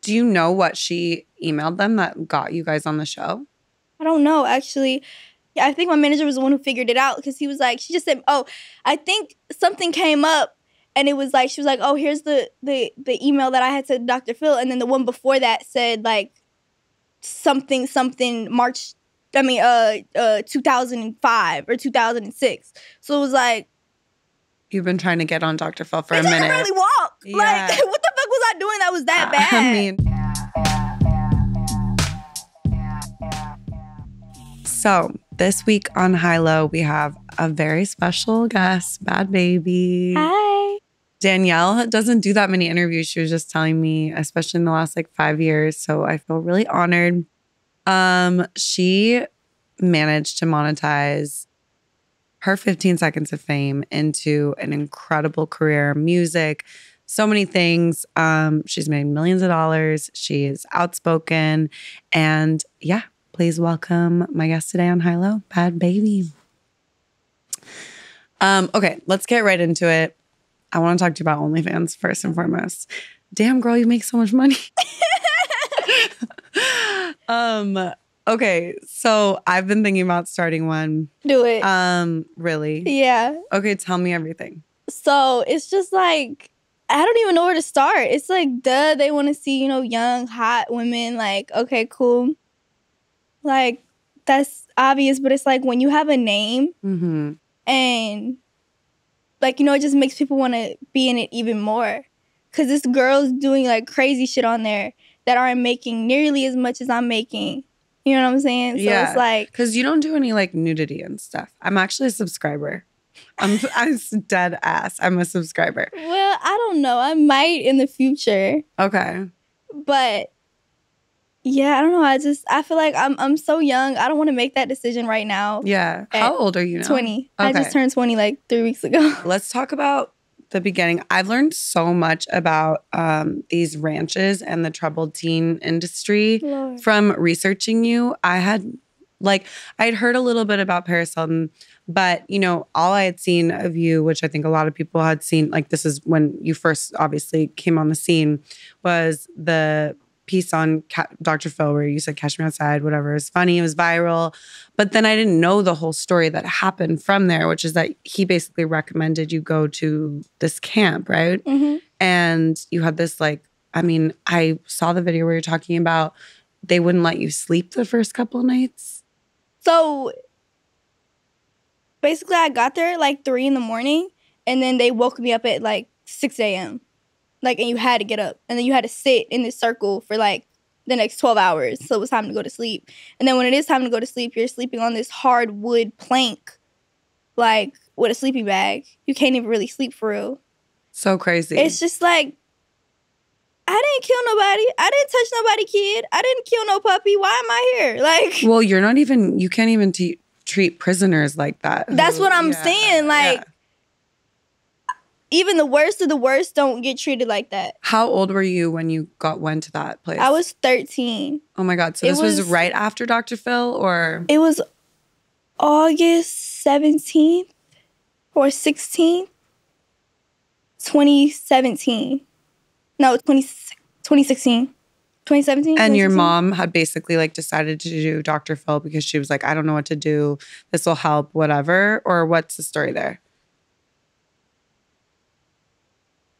Do you know what she emailed them that got you guys on the show? I don't know, actually. Yeah, I think my manager was the one who figured it out because he was like, she just said, oh, I think something came up and it was like, she was like, oh, here's the email that I had to Dr. Phil. And then the one before that said like something March, 2005 or 2006. So it was like. You've been trying to get on Dr. Phil for a minute. I can barely walk. Yeah. Like, what the fuck was I doing that was that bad? I mean. So this week on High Low, we have a very special guest, Bhad Bhabie. Hi. Danielle doesn't do that many interviews. She was just telling me, especially in the last 5 years. So I feel really honored. She managed to monetize her 15 seconds of fame into an incredible career, music, so many things. She's made millions of dollars. She is outspoken. And yeah, please welcome my guest today on High Low, Bhad Bhabie. Okay, let's get right into it. I want to talk to you about OnlyFans first and foremost. Damn, girl, you make so much money. Okay, so I've been thinking about starting one. Do it. Really? Yeah. Okay, tell me everything. So it's just like, I don't even know where to start. It's like, duh, they want to see, young, hot women. Like, okay, cool. Like, that's obvious, but it's like when you have a name and like, it just makes people want to be in it even more. Because this girl's doing like crazy shit on there that aren't making nearly as much as I'm making. You know what I'm saying? So yeah. It's like. Because you don't do any like nudity and stuff. I'm actually a subscriber. I'm dead ass. I'm a subscriber. Well, I don't know. I might in the future. Okay. But yeah, I don't know. I feel like I'm so young. I don't want to make that decision right now. Yeah. How old are you now? 20. Okay. I just turned 20 like 3 weeks ago. Let's talk about the beginning. I've learned so much about these ranches and the troubled teen industry from researching you. I had heard a little bit about Paris Hilton, but all I had seen of you, which I think a lot of people had seen, like this is when you first obviously came on the scene, was the piece on Dr. Phil where you said "Catch Me Outside," whatever. It was funny, it was viral. But then I didn't know the whole story that happened from there, which is that he basically recommended you go to this camp, right? Mm-hmm. And you had this I saw the video where you're talking about they wouldn't let you sleep the first couple of nights. So basically I got there like 3 a.m. and then they woke me up at like 6 a.m. Like, and you had to get up. And then you had to sit in this circle for, like, the next 12 hours. So it was time to go to sleep. And then when it is time to go to sleep, you're sleeping on this hardwood plank, like, with a sleeping bag. You can't even really sleep for real. So crazy. It's just like, I didn't kill nobody. I didn't touch nobody, kid. I didn't kill no puppy. Why am I here? Like, well, you can't even treat prisoners like that. That's what I'm saying. Like, even the worst of the worst don't get treated like that. How old were you when you went to that place? I was 13. Oh my God. So this was right after Dr. Phil, or? It was August 17th or 16th, 2017. No, 2016. 2017? And your mom had basically like decided to do Dr. Phil because she was like, I don't know what to do. This will help, whatever. Or what's the story there?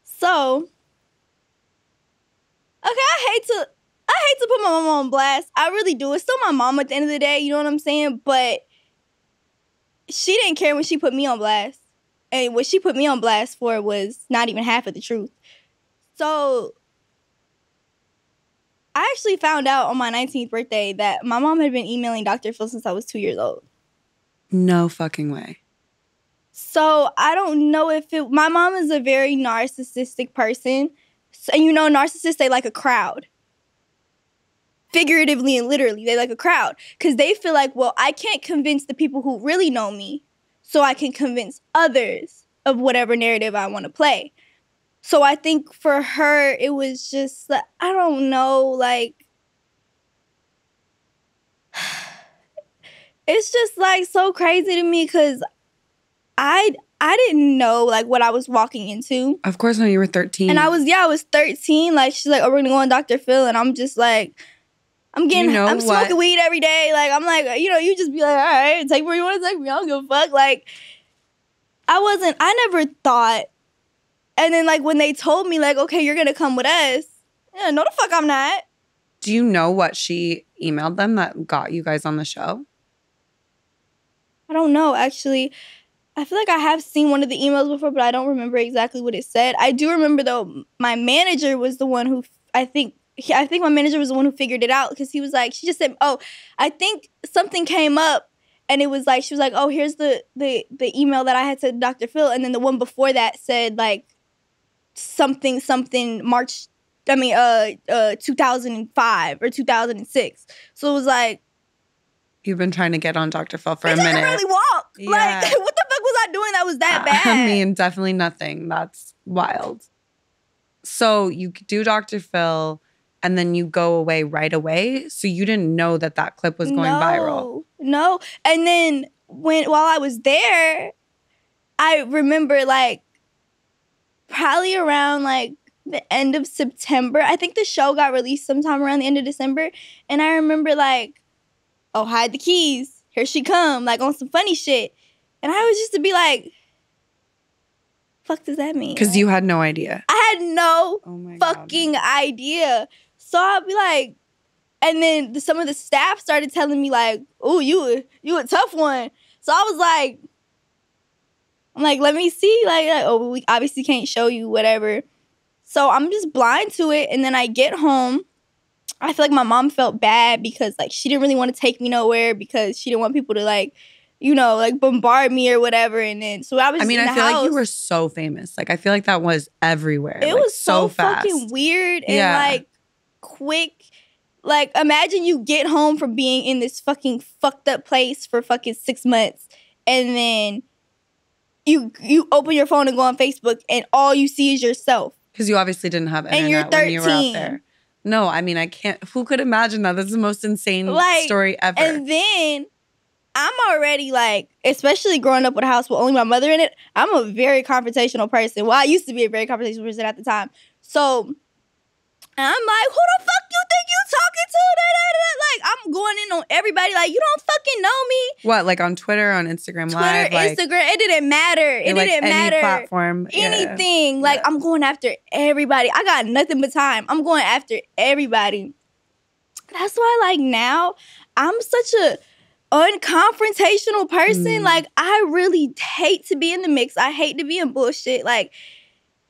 So, okay, I hate to put my mama on blast. I really do. It's still my mom at the end of the day, you know what I'm saying? But she didn't care when she put me on blast. And what she put me on blast for was not even half of the truth. So, I actually found out on my 19th birthday that my mom had been emailing Dr. Phil since I was 2 years old. No fucking way. So I don't know if my mom is a very narcissistic person. So, and narcissists, they like a crowd. Figuratively and literally, they like a crowd. Because they feel like, well, I can't convince the people who really know me, so I can convince others of whatever narrative I want to play. So I think for her, it was just, I don't know, like, it's just like so crazy to me because I I didn't know like what I was walking into. Of course, when you were 13. And I was 13. Like, she's like, oh, we're gonna go on Dr. Phil. And I'm just like, I'm smoking weed every day. Like, I'm like, you just be like, all right, take where you want to take me. I don't give a fuck. Like, I never thought. And then like when they told me like, okay, you're gonna come with us. Yeah, no the fuck I'm not. Do you know what she emailed them that got you guys on the show? I don't know, actually. I feel like I have seen one of the emails before, but I don't remember exactly what it said. I do remember, though, my manager was the one who, I think my manager was the one who figured it out, because he was like, she just said, oh, I think something came up, and it was like, she was like, oh, here's the email that I had to Dr. Phil, and then the one before that said, like, something, March, 2005 or 2006. So it was like, you've been trying to get on Dr. Phil for a minute. I barely walk. Yeah. Like, what the fuck was I doing that was that bad? I mean, definitely nothing. That's wild. So you do Dr. Phil, and then you go away right away. So you didn't know that clip was going viral. No. And then while I was there, I remember like probably around like the end of September. I think the show got released sometime around the end of December. And I remember like, oh, hide the keys. Here she come, like on some funny shit. And I was just to be like, fuck does that mean? Because you had no idea. I had no fucking idea. So I'd be like, and then some of the staff started telling me like, oh, you a tough one. So I was like, I'm like, let me see. Like, oh, we obviously can't show you, whatever. So I'm just blind to it. And then I get home. I feel like my mom felt bad because like she didn't really want to take me nowhere because she didn't want people to like, like bombard me or whatever. And then so I was. I mean, I feel like you were so famous. Like I feel like that was everywhere. It was so fast. Fucking weird and like quick. Like imagine you get home from being in this fucking fucked up place for fucking 6 months, and then you open your phone and go on Facebook, and all you see is yourself. Because you obviously didn't have internet and you're 13. When you were out there. No, I mean, I can't. Who could imagine that? That's the most insane story ever. And then I'm already like, especially growing up with a house with only my mother in it, I'm a very confrontational person. Well, I used to be a very confrontational person at the time. So, and I'm like, who the fuck you think you talking to? Like, I'm going in on everybody. Like, you don't fucking know me. What, like on Twitter, on Instagram Live? Instagram. It didn't matter. It didn't matter. Any platform. Anything. Yeah. Like, I'm going after everybody. I got nothing but time. I'm going after everybody. That's why, like, now, I'm such a unconfrontational person. Like, I really hate to be in the mix. I hate to be in bullshit. Like,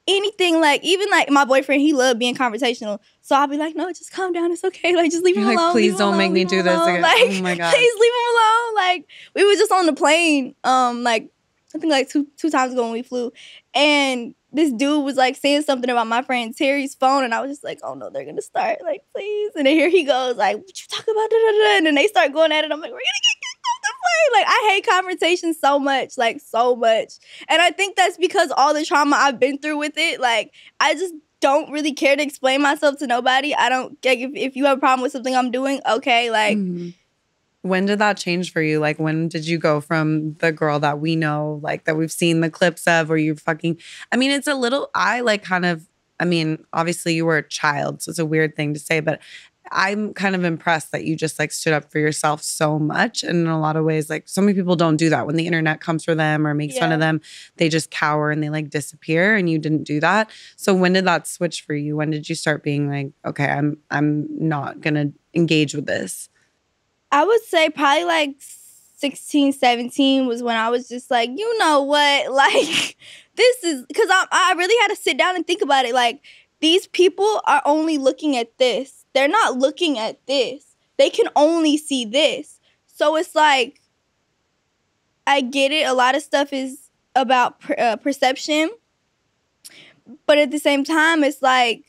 anything, like, even, like, my boyfriend, he loved being confrontational. So I'll be like, no, just calm down. It's okay. Like, just leave him alone. Please don't make me do this again. Like, oh, my God. Please leave him alone. Like, we were just on the plane, like, I think, like, two times ago when we flew. And this dude was, like, saying something about my friend Terry's phone. And I was just like, oh, no, they're going to start. Like, please. And then here he goes, like, what you talking about? And then they start going at it. I'm like, we're going to get kicked off the plane. Like, I hate conversations so much. Like, so much. And I think that's because all the trauma I've been through with it. Like, I just don't really care to explain myself to nobody. I don't, like, if you have a problem with something I'm doing, okay, like. When did that change for you? Like, when did you go from the girl that we know, like, that we've seen the clips of, where you fucking, I mean, it's a little, I, like, kind of, I mean, obviously you were a child, so it's a weird thing to say, but I'm kind of impressed that you just, like, stood up for yourself so much. And in a lot of ways, like, so many people don't do that. When the internet comes for them or makes fun of them, they just cower and they, like, disappear, and you didn't do that. So when did that switch for you? When did you start being like, okay, I'm not gonna engage with this? I would say probably like 16, 17 was when I was just like, you know what? Like, this is, because I really had to sit down and think about it. Like, these people are only looking at this. They're not looking at this. They can only see this. So it's like, I get it. A lot of stuff is about perception. But at the same time, it's like,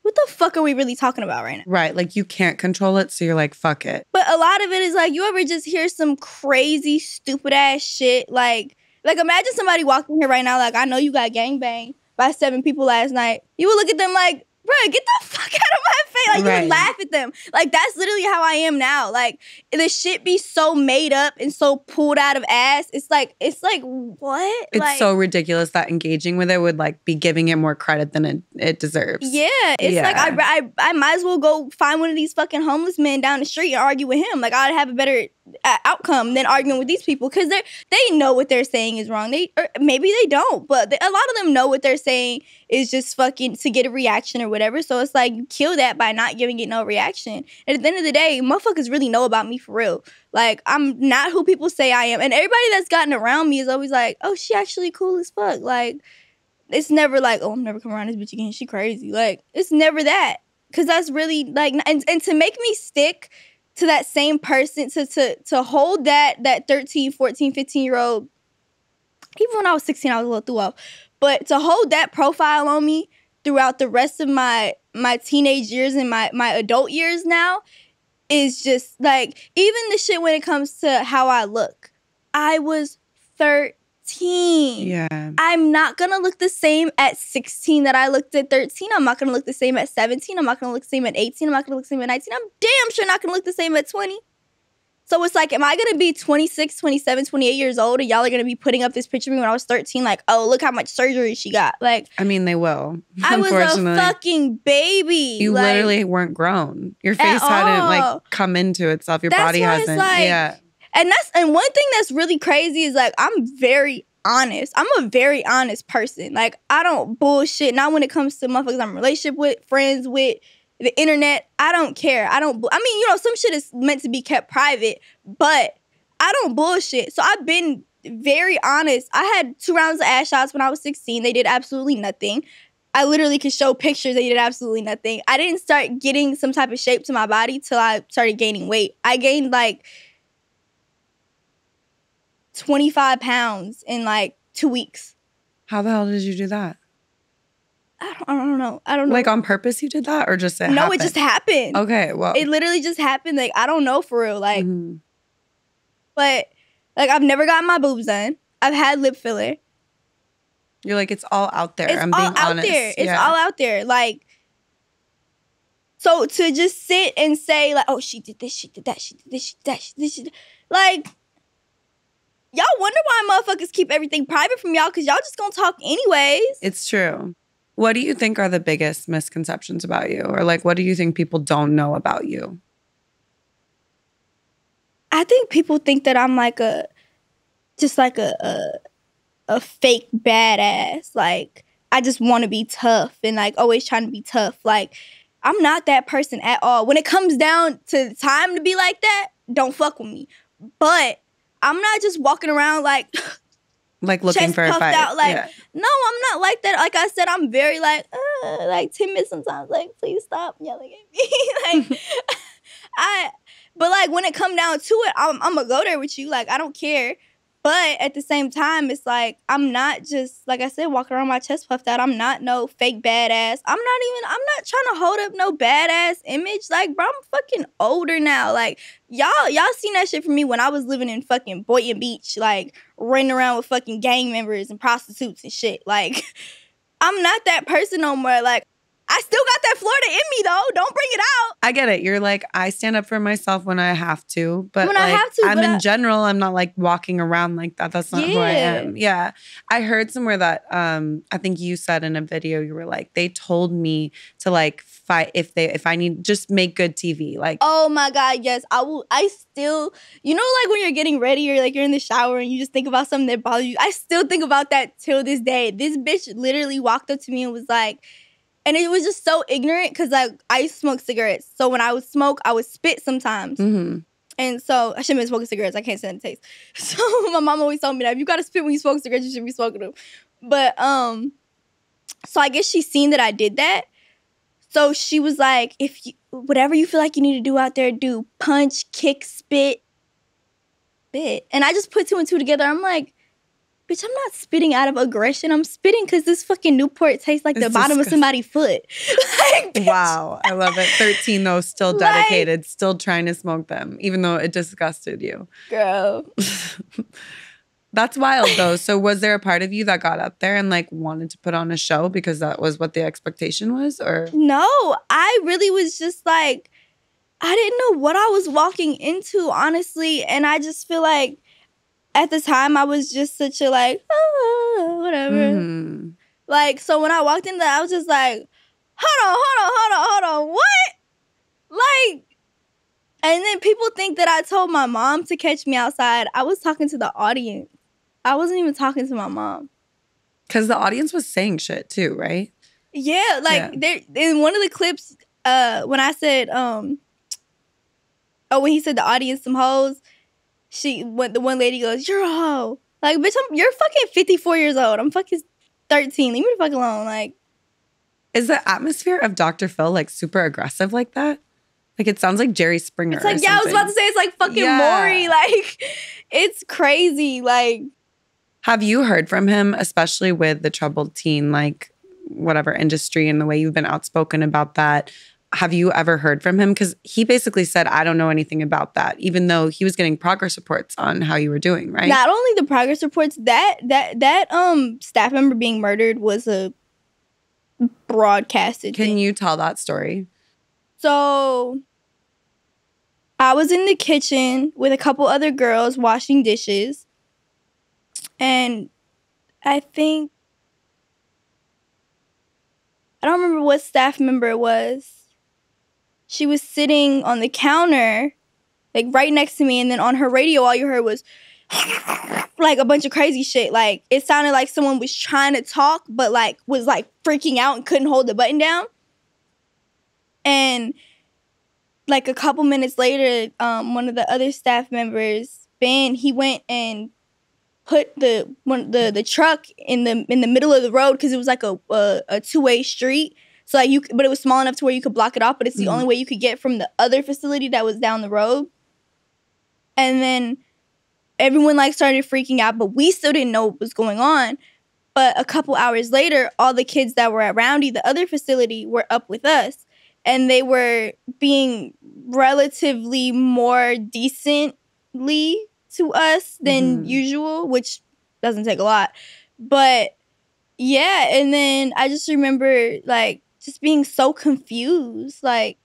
what the fuck are we really talking about right now? Right. Like, you can't control it, so you're like, fuck it. But a lot of it is like, you ever just hear some crazy, stupid ass shit? Like imagine somebody walking here right now, like, I know you got gangbanged by 7 people last night. You would look at them like, bro, get the fuck out of my face. Like, you would laugh at them. Like, that's literally how I am now. Like, the shit be so made up and so pulled out of ass. It's like, what? It's like, so ridiculous that engaging with it would like be giving it more credit than it deserves. Yeah, it's like I might as well go find one of these fucking homeless men down the street and argue with him. Like, I'd have a better outcome than arguing with these people because they know what they're saying is wrong. Or maybe they don't, but a lot of them know what they're saying is just fucking to get a reaction or whatever. So it's like you kill that by not giving it no reaction. And at the end of the day, motherfuckers really know about me for real. Like, I'm not who people say I am. And everybody that's gotten around me is always like, oh, she actually cool as fuck. Like, it's never like, oh, I'm never coming around this bitch again. She crazy. Like, it's never that. Because that's really, like, and to make me stick to that same person, to hold that 13, 14, 15-year-old, even when I was 16, I was a little threw off. But to hold that profile on me throughout the rest of my teenage years and my adult years now is just, like, even the shit when it comes to how I look. I was 13. Yeah. I'm not gonna look the same at 16 that I looked at 13. I'm not gonna look the same at 17. I'm not gonna look the same at 18. I'm not gonna look the same at 19. I'm damn sure not gonna look the same at 20. So it's like, am I gonna be 26, 27, 28 years old and y'all are gonna be putting up this picture of me when I was 13? Like, oh, look how much surgery she got. Like, I mean, they will. I was a fucking baby. You like, literally weren't grown. Your face hadn't like come into itself. Your body hasn't. Like, yeah. And one thing that's really crazy is like, I'm very honest. I'm a very honest person. Like, I don't bullshit. Not when it comes to motherfuckers I'm in a relationship with, friends with, the internet. I don't care. I mean, you know, some shit is meant to be kept private, but I don't bullshit. So I've been very honest. I had 2 rounds of ass shots when I was 16. They did absolutely nothing. I literally could show pictures. They did absolutely nothing. I didn't start getting some type of shape to my body till I started gaining weight. I gained like 25 pounds in like 2 weeks. How the hell did you do that? I don't know. Like, on purpose you did that, or just it happened? It just happened. Okay, well. It literally just happened. Like, I don't know for real. Like, but, like, I've never gotten my boobs done. I've had lip filler. You're like, it's all out there. I'm being honest. It's all out there. Like, so to just sit and say, like, oh, she did this, she did that, she did this, she did that, she did this, she did. Like, y'all wonder why motherfuckers keep everything private from y'all, because y'all just gonna talk anyways. It's true. What do you think are the biggest misconceptions about you? Or like, what do you think people don't know about you? I think people think that I'm like a fake badass. Like, I just want to be tough and like always trying to be tough. Like, I'm not that person at all. When it comes down to time to be like that, don't fuck with me. But I'm not just walking around like looking for a fight. Out, like, no, I'm not like that. Like I said, I'm very like timid sometimes. Like, please stop yelling at me. Like, but like when it come down to it, I'm gonna go there with you. Like, I don't care. But at the same time, it's like, I'm not just, like I said, walking around my chest puffed out. I'm not no fake badass. I'm not trying to hold up no badass image. Like, bro, I'm fucking older now. Like, y'all seen that shit from me when I was living in fucking Boynton Beach, like, running around with fucking gang members and prostitutes and shit. Like, I'm not that person no more. Like, I still got that Florida in me, though. Don't bring it out. I get it. You're like, I stand up for myself when I have to. But when I have to, in general, I'm not like walking around like that. That's not who I am. Yeah. I heard somewhere that I think you said in a video, you were like, they told me to like fight if I need, just make good TV. Like, oh my God, yes. I still, you know, like when you're getting ready or like you're in the shower and you just think about something that bothers you. I still think about that till this day. This bitch literally walked up to me and was like, and it was just so ignorant because like I used to smoke cigarettes. So when I would smoke, I would spit sometimes. Mm-hmm. And so I shouldn't be smoking cigarettes. I can't stand the taste. So my mom always told me that if you got to spit when you smoke cigarettes, you should be smoking them. But so I guess she seen that I did that. So she was like, whatever you feel like you need to do out there, do. Punch, kick, spit. And I just put 2 and 2 together. I'm like, bitch, I'm not spitting out of aggression. I'm spitting because this fucking Newport tastes like the bottom of somebody's foot. Like, wow, I love it. 13 though, still dedicated, like, still trying to smoke them, even though it disgusted you. Girl. That's wild though. So was there a part of you that got up there and like wanted to put on a show because that was what the expectation was? Or No, I really was just like, I didn't know what I was walking into, honestly. And I just feel like at the time I was just such a like, whatever. Mm-hmm. Like, so when I walked in there, I was just like, hold on, what? Like, and then people think that I told my mom to catch me outside. I was talking to the audience. I wasn't even talking to my mom. Because the audience was saying shit too, right? Yeah, like there in one of the clips, when I said, when he said the audience some hoes, the one lady goes, "You're a hoe." Like, bitch, you're fucking 54 years old. I'm fucking 13. Leave me the fuck alone. Like, is the atmosphere of Dr. Phil like super aggressive like that? Like, it sounds like Jerry Springer. It's like, yeah, I was about to say it's like fucking Maury. Like, it's crazy. Like, have you heard from him, especially with the troubled teen, like whatever industry and the way you've been outspoken about that? Have you ever heard from him? Because he basically said, I don't know anything about that, even though he was getting progress reports on how you were doing, right? Not only the progress reports, that staff member being murdered was a broadcasted thing. Can you tell that story? So I was in the kitchen with a couple other girls washing dishes. And I don't remember what staff member it was. She was sitting on the counter, like right next to me. And then on her radio, all you heard was like a bunch of crazy shit. Like, it sounded like someone was trying to talk, but like was like freaking out and couldn't hold the button down. And like a couple minutes later, one of the other staff members, Ben, he went and put the truck in the middle of the road because it was like a two-way street. So like but it was small enough to where you could block it off, but it's the only way you could get from the other facility that was down the road. And then everyone like started freaking out, but we still didn't know what was going on. But a couple hours later, all the kids that were at Roundy, the other facility, were up with us. And they were being relatively more decently to us than usual, which doesn't take a lot. But yeah, and then I just remember like just being so confused. Like,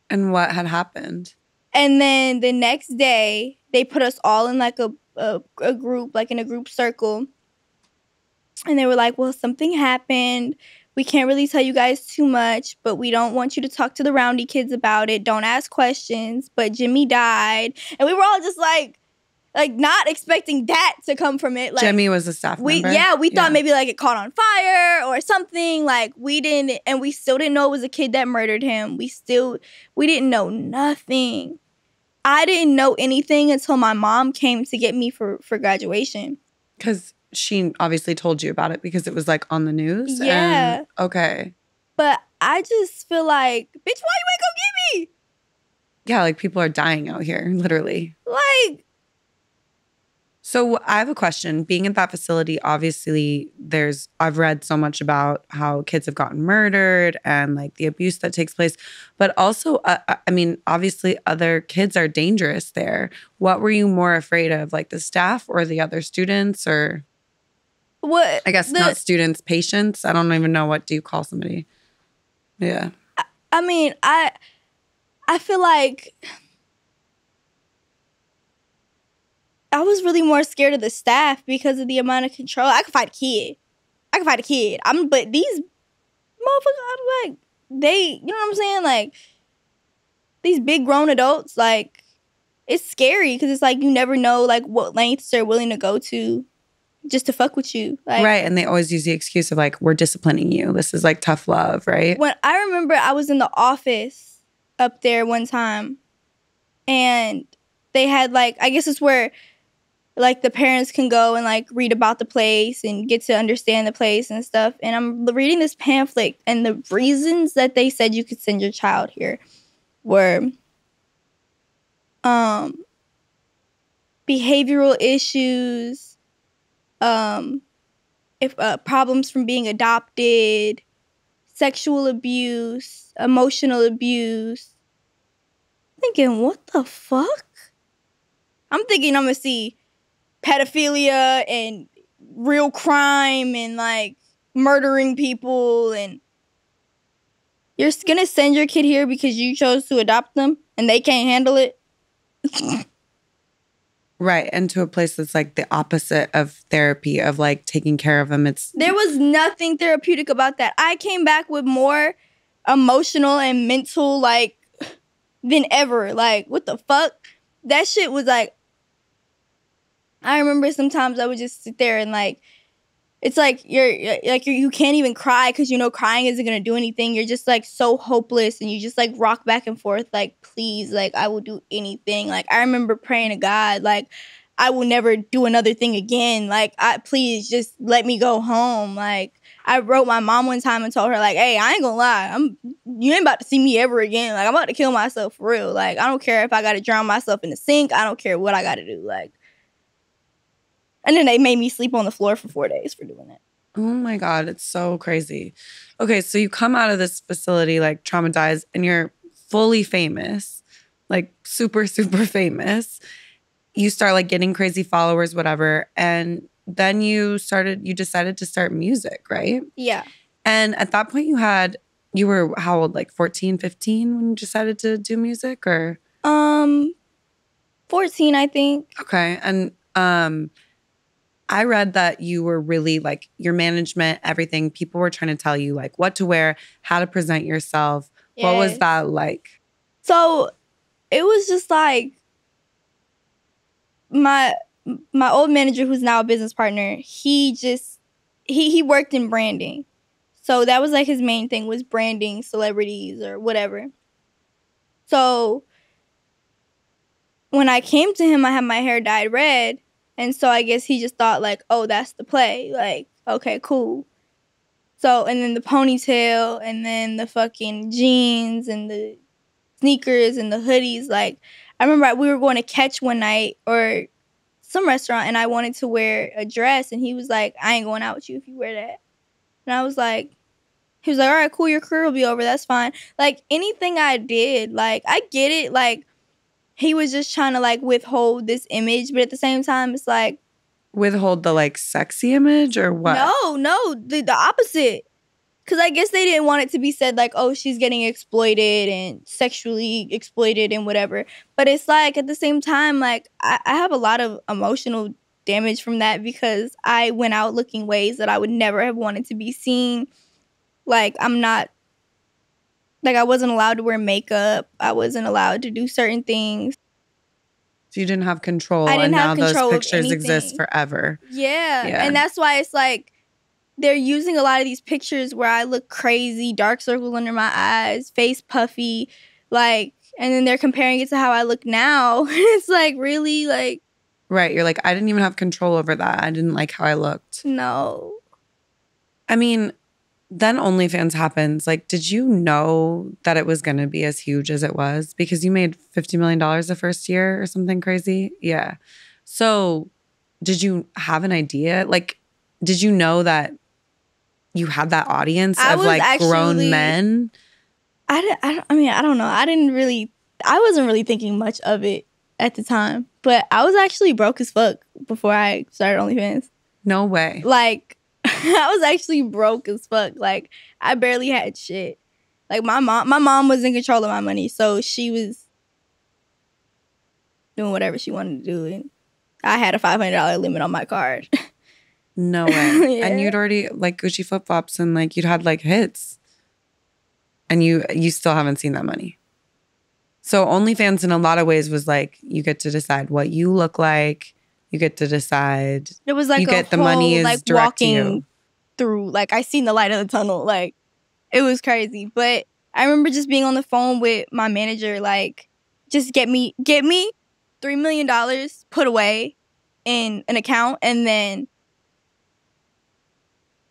and what had happened? And then the next day, they put us all in like a group, like in a group circle. And they were like, well, something happened. We can't really tell you guys too much, but we don't want you to talk to the Roundy kids about it. Don't ask questions. But Jimmy died. And we were all just like not expecting that to come from it. Like, Jimmy was a staff member? Yeah, we thought maybe like it caught on fire or something. Like, we didn't, and we still didn't know it was a kid that murdered him. We didn't know nothing. I didn't know anything until my mom came to get me for graduation. Because she obviously told you about it because it was like on the news? Yeah. And, okay. But I just feel like, bitch, why you ain't go get me? Yeah, like people are dying out here, literally. Like. So I have a question. Being at that facility, obviously I've read so much about how kids have gotten murdered and like the abuse that takes place. But also, I mean, obviously other kids are dangerous there. What were you more afraid of, like the staff or the other students, or what? I guess not students, patients. I don't even know, what do you call somebody? Yeah. I mean, I feel like I was really more scared of the staff because of the amount of control. I could fight a kid. But these motherfuckers, like, you know what I'm saying? Like, these big grown adults, like, it's scary because it's like you never know, like, what lengths they're willing to go to just to fuck with you. Like, right, and they always use the excuse of, like, we're disciplining you. This is, like, tough love, right? When I remember I was in the office up there one time, and they had, like, I guess it's where, like, the parents can go and, like, read about the place and get to understand the place and stuff. And I'm reading this pamphlet, and the reasons that they said you could send your child here were behavioral issues, problems from being adopted, sexual abuse, emotional abuse. I'm thinking, what the fuck? I'm thinking I'm gonna see pedophilia and real crime and like murdering people, and you're gonna send your kid here because you chose to adopt them and they can't handle it. Right. And to a place that's like the opposite of therapy, of like taking care of them. There was nothing therapeutic about that. I came back with more emotional and mental like than ever. Like, what the fuck? That shit was like, I remember sometimes I would just sit there and like, it's like you can't even cry because you know crying isn't gonna do anything. You're just like so hopeless, and you just like rock back and forth like, please, like I will do anything. Like I remember praying to God, like I will never do another thing again. Like please just let me go home. Like I wrote my mom one time and told her like, hey, I ain't gonna lie, you ain't about to see me ever again. Like I'm about to kill myself for real. Like I don't care if I gotta drown myself in the sink. I don't care what I gotta do. Like. And then they made me sleep on the floor for 4 days for doing it. Oh my God, it's so crazy. Okay, so you come out of this facility like traumatized and you're fully famous, like super, super famous. You start like getting crazy followers, whatever. And then you decided to start music, right? Yeah. And at that point you were how old, like 14, 15 when you decided to do music or? 14, I think. Okay. And I read that you were really like your management, everything. People were trying to tell you like what to wear, how to present yourself. Yes. What was that like? So it was just like my old manager, who's now a business partner, he worked in branding. So that was like his main thing, was branding celebrities or whatever. So when I came to him, I had my hair dyed red. And so I guess he just thought like, oh, that's the play. Like, okay, cool. So, and then the ponytail and then the fucking jeans and the sneakers and the hoodies. Like, I remember we were going to Catch one night or some restaurant and I wanted to wear a dress. And he was like, I ain't going out with you if you wear that. And I was like, he was like, all right, cool. Your career will be over. That's fine. Like anything I did, like, I get it. Like, he was just trying to like withhold this image, but at the same time, it's like withhold the like sexy image or what? No, the opposite. Because I guess they didn't want it to be said like, oh, she's getting exploited and sexually exploited and whatever. But it's like at the same time, like I have a lot of emotional damage from that because I went out looking ways that I would never have wanted to be seen. Like I wasn't allowed to wear makeup. I wasn't allowed to do certain things. So you didn't have control. And now those pictures exist forever. Yeah. And that's why it's like they're using a lot of these pictures where I look crazy, dark circles under my eyes, face puffy, like, and then they're comparing it to how I look now. It's like, really? Like. Right. You're like, I didn't even have control over that. I didn't like how I looked. No. I mean, then OnlyFans happens. Like, did you know that it was going to be as huge as it was? Because you made $50 million the first year or something crazy? Yeah. So did you have an idea? Like, did you know that you had that audience of like grown men? I don't know. I wasn't really thinking much of it at the time. But I was actually broke as fuck before I started OnlyFans. No way. Like, I was actually broke as fuck. Like, I barely had shit. Like, my mom was in control of my money, so she was doing whatever she wanted to do. And I had a $500 limit on my card. No way. Yeah. And you'd already, like, Gucci flip-flops and, like, you'd had, like, hits. And you still haven't seen that money. So OnlyFans, in a lot of ways, was, like, you get to decide what you look like. You get to decide. It was like you get the money is like direct walking to you. Through, like I seen the light of the tunnel. Like it was crazy. But I remember just being on the phone with my manager, like, just get me $3 million put away in an account, and then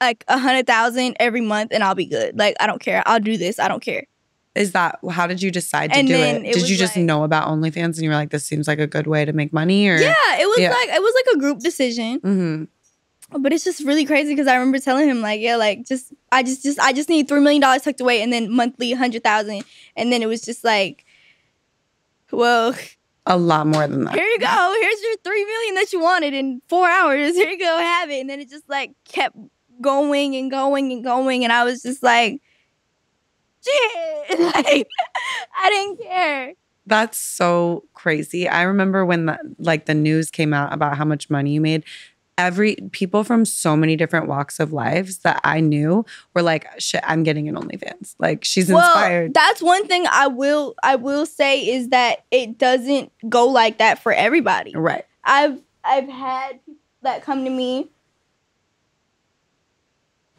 like 100,000 every month, and I'll be good. Like I don't care. I'll do this. I don't care. Is that, how did you decide to do it? Did you just know about OnlyFans and you were like, this seems like a good way to make money? Or? Yeah, it was like a group decision. Mm-hmm. But it's just really crazy because I remember telling him like, yeah, like I just need $3 million tucked away and then monthly 100,000. And then it was just like, well, a lot more than that. Here you go. Here's your $3 million that you wanted in 4 hours. Here you go, have it. And then it just like kept going and going and going. And I was just like, shit. Like, I didn't care. That's so crazy. I remember when the news came out about how much money you made. People from so many different walks of lives that I knew were like, shit, I'm getting an OnlyFans. Like, she's inspired. That's one thing I will say is that it doesn't go like that for everybody. Right. I've had people that come to me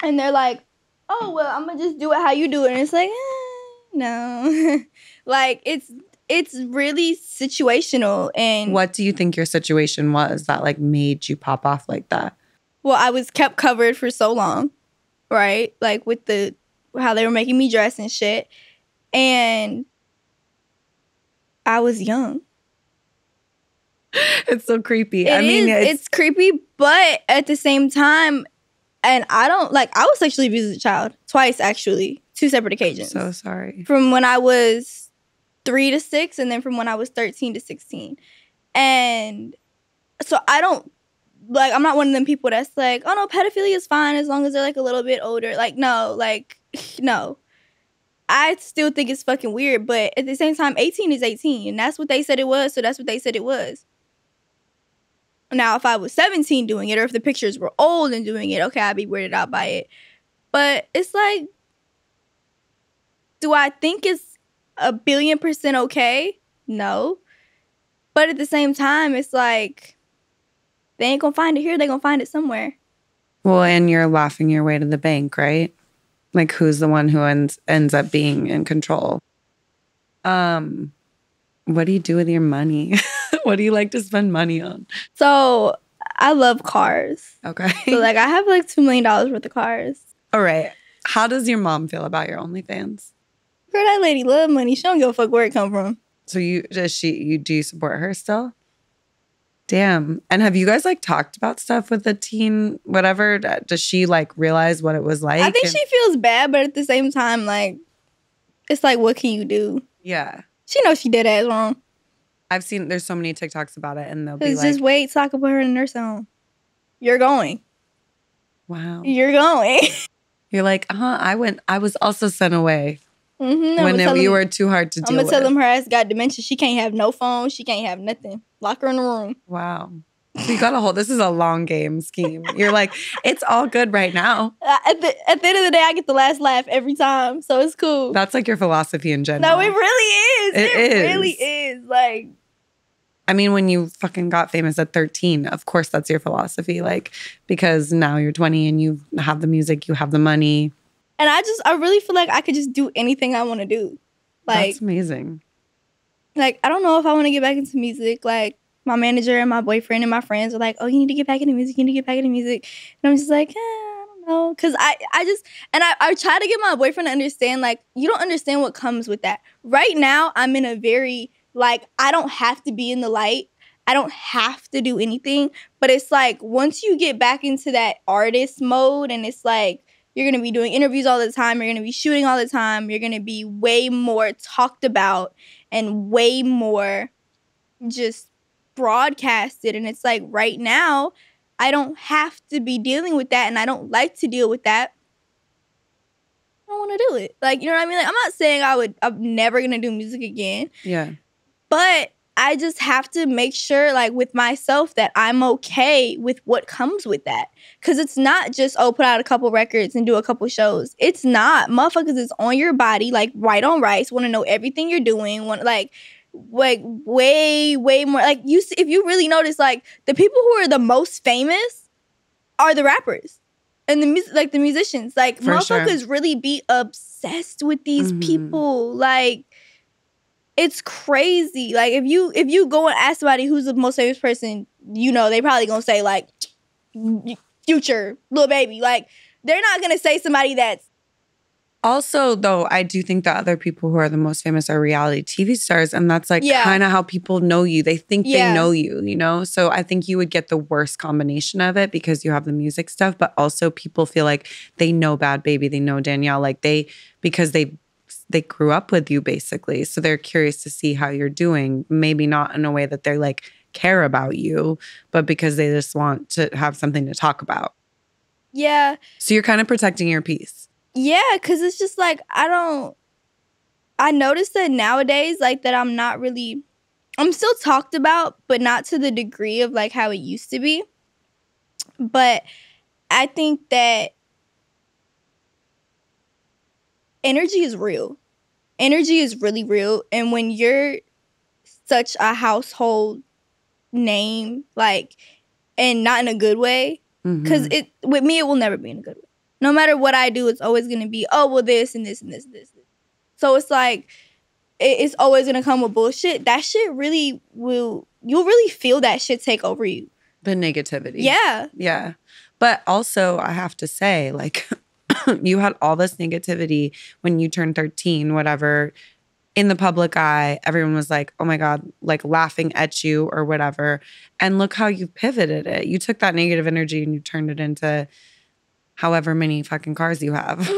and they're like, oh, well, I'm going to just do it how you do it. And it's like, no. Like, it's really situational. And what do you think your situation was that like made you pop off like that? Well, I was kept covered for so long, right? Like with how they were making me dress and shit. And I was young. It's so creepy. It's creepy, but at the same time, and I was sexually abused as a child. Twice, actually. 2 separate occasions. So sorry. From when I was 3 to 6, and then from when I was 13 to 16. And so I'm not one of them people that's like, oh no, pedophilia is fine as long as they're like a little bit older. Like, no. I still think it's fucking weird, but at the same time, 18 is 18, and that's what they said it was, so that's what they said it was. Now, if I was 17 doing it, or if the pictures were old and doing it, okay, I'd be weirded out by it. But it's like, do I think it's 1,000,000,000% okay? No. But at the same time, it's like, they ain't gonna find it here, they gonna find it somewhere. Well, and you're laughing your way to the bank, right? Like, who's the one who ends up being in control? What do you do with your money? What do you like to spend money on? So, I love cars. Okay. So, like, I have like $2 million worth of cars. All right. How does your mom feel about your OnlyFans? Girl, that lady love money. She don't give a fuck where it come from. So do you support her still? Damn. And have you guys like talked about stuff with the teen, whatever? Does she like realize what it was like? I think she feels bad, but at the same time, like, it's like, what can you do? Yeah. She knows she did ass wrong. There's so many TikToks about it, and they'll be like, just wait so I can put her in a nursing home. You're going. Wow. You're going. You're like, I was also sent away. Mm-hmm. When you were too hard to deal with. I'm going to tell them her ass got dementia. She can't have no phone. She can't have nothing. Lock her in the room. Wow. So you got this is a long game scheme. You're like, it's all good right now. At the end of the day, I get the last laugh every time. So it's cool. That's like your philosophy in general. No, it really is. It really is. Like, I mean, when you fucking got famous at 13, of course that's your philosophy. Like, because now you're 20 and you have the music, you have the money. And I really feel like I could just do anything I want to do. Like, that's amazing. Like, I don't know if I want to get back into music. Like, my manager and my boyfriend and my friends are like, oh, you need to get back into music. You need to get back into music. And I'm just like, I don't know. Because I try to get my boyfriend to understand, like, you don't understand what comes with that. Right now, I'm in a very, like, I don't have to be in the light. I don't have to do anything. But it's like, once you get back into that artist mode and it's like, you're going to be doing interviews all the time. You're going to be shooting all the time. You're going to be way more talked about and way more just broadcasted. And it's like, right now, I don't have to be dealing with that. And I don't like to deal with that. I don't want to do it. Like, you know what I mean? Like, I'm not saying I'm never going to do music again. Yeah. But I just have to make sure, like, with myself that I'm okay with what comes with that. Because it's not just, put out a couple records and do a couple shows. It's not. Motherfuckers is on your body, like, right on rice, want to know everything you're doing, want like way, way more. Like, if you really notice, like, the people who are the most famous are the rappers. And the musicians. Like, for motherfuckers sure. Really be obsessed with these people. Like, it's crazy. Like, if you go and ask somebody who's the most famous person, you know, they probably gonna say, like, Future, Lil Baby. Like, they're not gonna say somebody that's... Also, though, I do think that other people who are the most famous are reality TV stars. And that's, like, kind of how people know you. They think they know you, you know? So I think you would get the worst combination of it because you have the music stuff. But also people feel like they know Bhad Bhabie. They know Danielle. Like, because they've they grew up with you basically. So they're curious to see how you're doing. Maybe not in a way that they're like care about you, but because they just want to have something to talk about. Yeah. So you're kind of protecting your peace. Yeah, because it's just like, I noticed that nowadays, like that I'm still talked about, but not to the degree of like how it used to be. But I think that energy is real. Energy is really real. And when you're such a household name, like, and not in a good way, because with me, it will never be in a good way. No matter what I do, it's always going to be, oh, well, this and this and this and this. So it's like, it's always going to come with bullshit. That shit really you'll really feel that shit take over you. The negativity. Yeah. Yeah. But also, I have to say, like, you had all this negativity when you turned 13, whatever, in the public eye. Everyone was like, oh my God, like laughing at you or whatever. And look how you pivoted it. You took that negative energy and you turned it into however many fucking cars you have.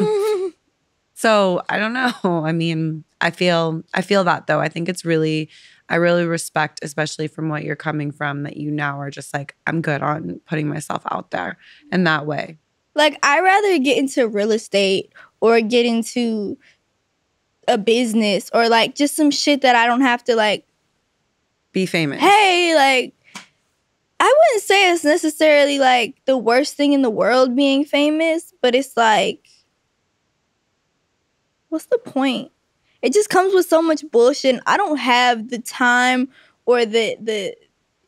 So I don't know. I mean, I feel that though. I think it's I really respect, especially from what you're coming from, that you now are just like, I'm good on putting myself out there in that way. Like, I'd rather get into real estate or get into a business or like just some shit that I don't have to like be famous. Hey, like, I wouldn't say it's necessarily like the worst thing in the world being famous, but it's like, what's the point? It just comes with so much bullshit. And I don't have the time or the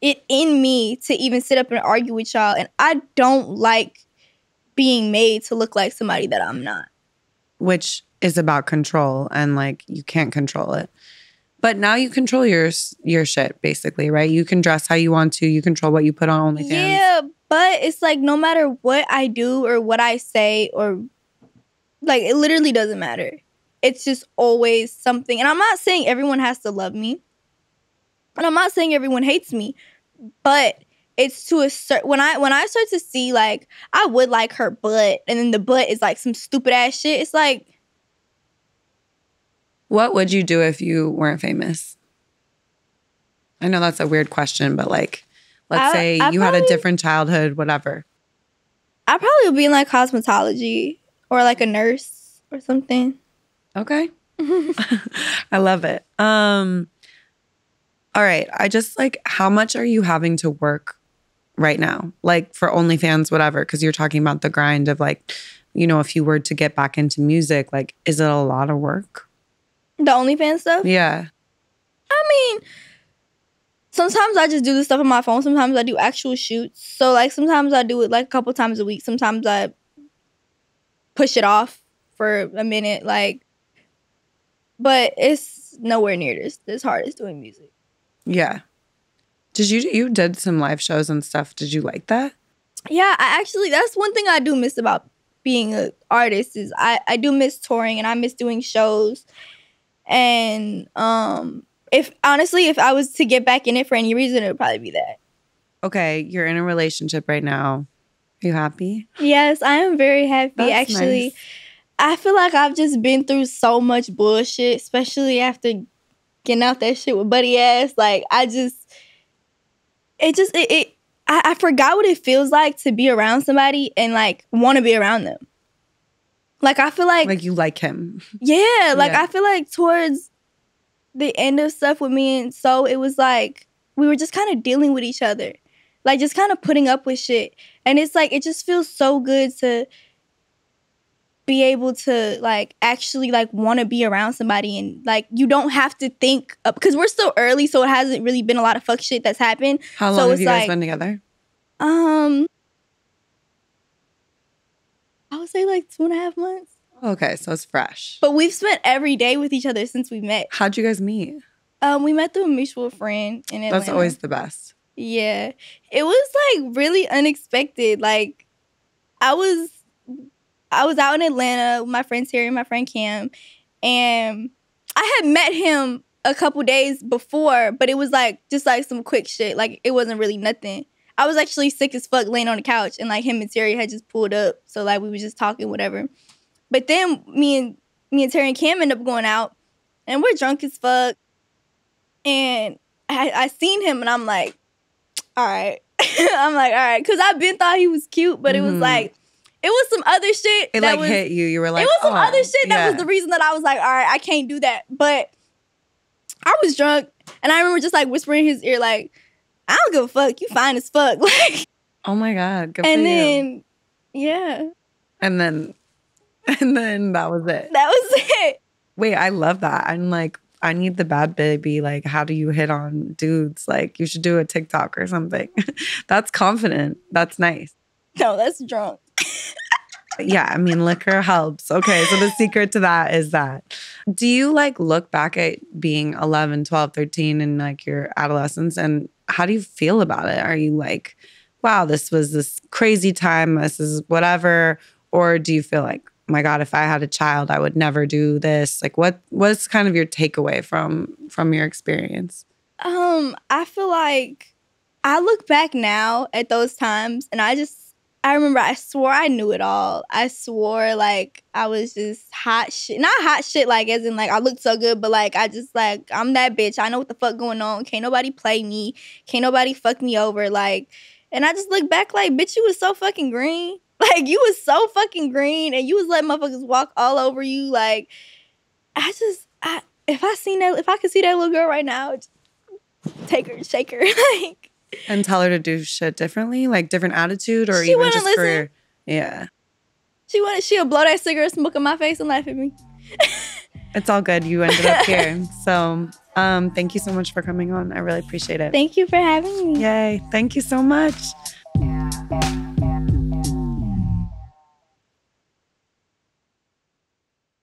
it in me to even sit up and argue with y'all. And I don't like being made to look like somebody that I'm not. Which is about control, and like you can't control it. But now you control your shit, basically, right? You can dress how you want to. You control what you put on OnlyFans. Yeah, but it's like no matter what I do or what I say or like it literally doesn't matter. It's just always something. And I'm not saying everyone has to love me. And I'm not saying everyone hates me. But it's to a certain when I start to see like I would like her butt and then the butt is like some stupid ass shit. It's like, what would you do if you weren't famous? I know that's a weird question, but like, let's say you had a different childhood, whatever. I probably would be in like cosmetology or like a nurse or something. Okay. I love it. All right. I just like, how much are you having to work right now? Like for OnlyFans, whatever, because you're talking about the grind of like, you know, if you were to get back into music, like, is it a lot of work? The OnlyFans stuff? Yeah. I mean, sometimes I just do the stuff on my phone. Sometimes I do actual shoots. So, like, sometimes I do it, like, a couple times a week. Sometimes I push it off for a minute, like. But it's nowhere near as hard as doing music. Yeah. You did some live shows and stuff. Did you like that? Yeah, that's one thing I do miss about being an artist is I do miss touring and I miss doing shows. And if I was to get back in it for any reason, it would probably be that. Okay, you're in a relationship right now. Are you happy? Yes, I am very happy. That's actually nice. I feel like I've just been through so much bullshit, especially after getting out that shit with Buddy Ass. Like I forgot what it feels like to be around somebody and like want to be around them. Like, I feel like you like him. Yeah. Like, I feel like towards the end of stuff with me and So, it was like, we were just kind of dealing with each other. Like, just kind of putting up with shit. And it's like, it just feels so good to be able to, like, actually, like, want to be around somebody. And, like, you don't have to think, because we're still early, so it hasn't really been a lot of fuck shit that's happened. How long have you guys been together? I would say like 2.5 months. Okay, so it's fresh. But we've spent every day with each other since we met. How'd you guys meet? We met through a mutual friend in Atlanta. That's always the best. Yeah. It was like really unexpected. Like I was out in Atlanta with my friend Terry and my friend Cam. And I had met him a couple days before, but it was like just like some quick shit. Like it wasn't really nothing. I was actually sick as fuck laying on the couch and like him and Terry had just pulled up. So like we were just talking, whatever. But then me and me and Terry and Cam end up going out, and we're drunk as fuck. And I seen him, and I'm like, all right. I'm like, all right. Because I've been thought he was cute, but it was like, it was some other shit. It that like was, hit you. You were like, it was some other shit that was the reason that I was like, all right, I can't do that. But I was drunk, and I remember just like whispering in his ear, like, I don't give a fuck. You fine as fuck. Like, oh my God. Good for and you. then, yeah. And then that was it. That was it. Wait, I love that. I'm like, I need the Bhad Bhabie. Like, how do you hit on dudes? Like, you should do a TikTok or something. That's confident. That's nice. No, that's drunk. Yeah, I mean, liquor helps. Okay, so the secret to that is that. Do you like look back at being 11, 12, 13 in like your adolescence, and how do you feel about it? Are you like, wow, this was this crazy time, this is whatever? Or do you feel like, oh my God, if I had a child, I would never do this? Like, what's kind of your takeaway from your experience? I feel like I look back now at those times, and I remember I swore I knew it all. I swore like I was just hot shit. Not hot shit like as in like I looked so good, but like I just like, I'm that bitch. I know what the fuck going on. Can't nobody play me. Can't nobody fuck me over. Like, and I just look back like, bitch, you was so fucking green. Like, you was so fucking green, and you was letting motherfuckers walk all over you. Like, if I could see that little girl right now, just take her, shake her, like. And tell her to do shit differently, like different attitude, or she even just listen. for, yeah. She'll blow that cigarette smoke in my face and laugh at me. It's all good. You ended up here. So thank you so much for coming on. I really appreciate it. Thank you for having me. Yay. Thank you so much.